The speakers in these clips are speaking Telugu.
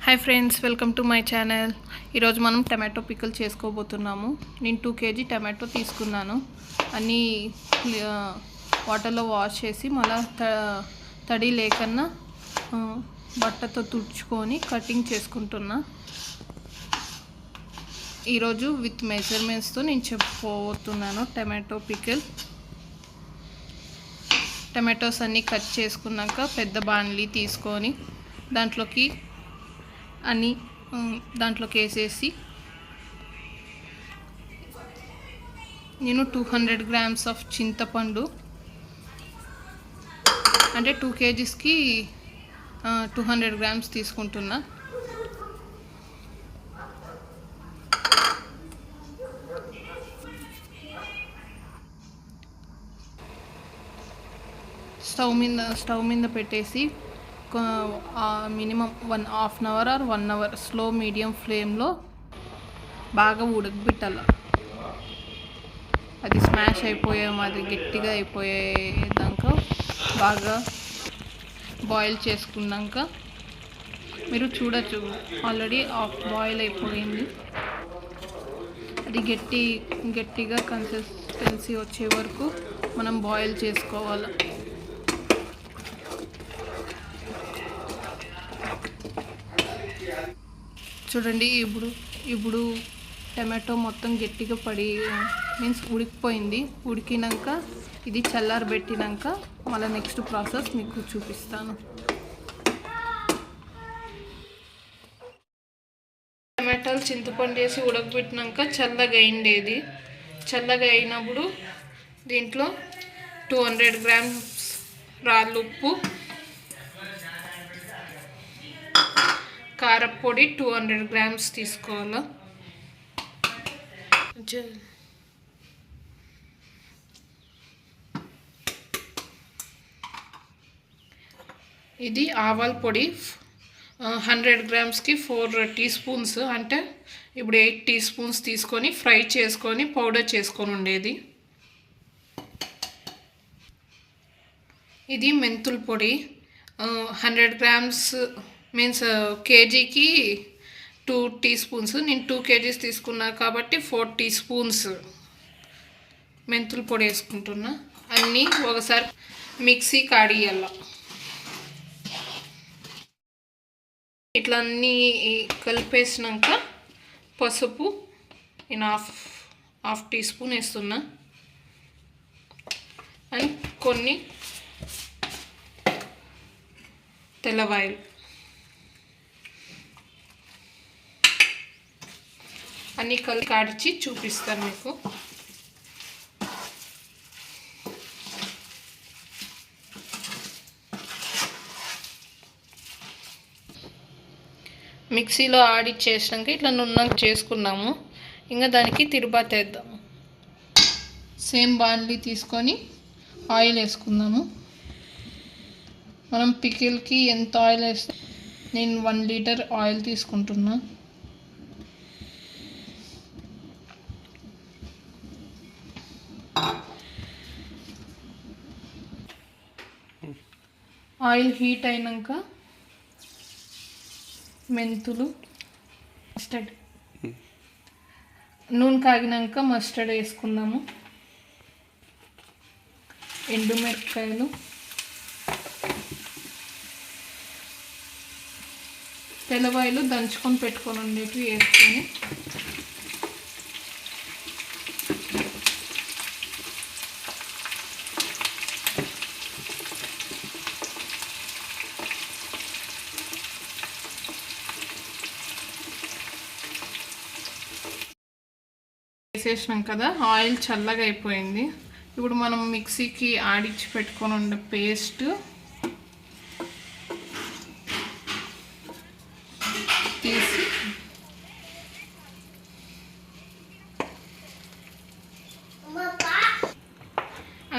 Hi friends, welcome to my channel. ఈరోజు మనం టమాటో పికిల్ చేసుకోబోతున్నాము. నేను 2 kg టమాటో తీసుకున్నాను. అన్నీ వాటర్లో వాష్ చేసి మళ్ళీ తడి లేకన్నా బట్టతో తుడుచుకొని కటింగ్ చేసుకుంటున్నా. ఈరోజు విత్ మెజర్మెంట్స్తో నేను చెప్పబోతున్నాను టమాటో పికిల్. టమాటోస్ అన్నీ కట్ చేసుకున్నాక పెద్ద బాణలి తీసుకొని దాంట్లోకి వేసేసి నేను 200 grams ఆఫ్ చింతపండు, అంటే 2 kgకి 200 grams తీసుకుంటున్నా. స్టవ్ మీద పెట్టేసి minimum 1/2 hour or 1 hour slow medium ఫ్లేమ్లో బాగా ఉడకబెట్టాలి. అది స్మాష్ అది గట్టిగా అయిపోయేదాకా బాగా బాయిల్ చేసుకున్నాక మీరు చూడొచ్చు, ఆల్రెడీ బాయిల్ అయిపోయింది. అది గట్టిగా కన్సిస్టెన్సీ వచ్చే వరకు మనం బాయిల్ చేసుకోవాలి. చూడండి, ఇప్పుడు టమాటో మొత్తం గట్టిగా ఉడికిపోయింది. ఉడికినాక ఇది చల్లారబెట్టినాక మళ్ళీ నెక్స్ట్ ప్రాసెస్ మీకు చూపిస్తాను. టమాటాలు చింతపండు వేసి ఉడకబెట్టినాక చల్లగా అయినప్పుడు దీంట్లో 200 grams రాళ్ళుప్పు, కారపొడి 200 grams తీసుకోవాలి. ఇది ఆవాల పొడి 100 gramsకి 4 teaspoons, అంటే ఇప్పుడు 8 teaspoons తీసుకొని ఫ్రై చేసుకొని పౌడర్ చేసుకొని ఉండేది. ఇది మెంతుల పొడి 100 grams మీన్స్ కేజీకి 2 teaspoons. నేను 2 kgs తీసుకున్నా కాబట్టి 4 teaspoons మెంతుల పొడి వేసుకుంటున్నా. అన్నీ ఒకసారి మిక్సీ కాడియాల. ఇట్లా అన్నీ కలిపేసినాక పసుపు నేను హాఫ్ teaspoon వేస్తున్నా. అండ్ కొన్ని తెల్లవాయలు, అన్నీ కాడిచి చూపిస్తాను మీకు. మిక్సీలో ఆడిచ్చేసినాక ఇట్లా నున్నగా చేసుకున్నాము. ఇంకా దానికి తిరుబాతు వేద్దాము. సేమ్ బాండ్లీ తీసుకొని ఆయిల్ వేసుకుందాము. మనం పికిల్కి ఎంత ఆయిల్ వేస్తే నేను 1 liter ఆయిల్ తీసుకుంటున్నా. ఆయిల్ హీట్ అయినాక మెంతులు, మస్టర్డ్, నూనె కాగినాక మస్టర్డ్ వేసుకుందాము. ఎండుమిరపకాయలు, తెల్లవాయలు దంచుకొని పెట్టుకొని ఉండేటివి వేసుకొని వేసేసినాం కదా. ఆయిల్ చల్లగా అయిపోయింది. ఇప్పుడు మనం మిక్సీకి ఆడిచ్చి పెట్టుకొని ఉండే పేస్ట్ తీసి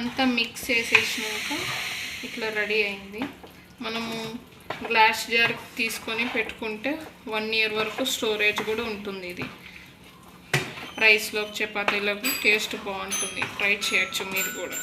అంతా మిక్స్ చేసేసినాక ఇట్లా రెడీ అయింది. మనము గ్లాస్ జార్ తీసుకొని పెట్టుకుంటే 1 year వరకు స్టోరేజ్ కూడా ఉంటుంది. ఇది రైస్లోకి, చపాతీలోకి టేస్ట్ బాగుంటుంది. ట్రై చేయొచ్చు మీరు కూడా.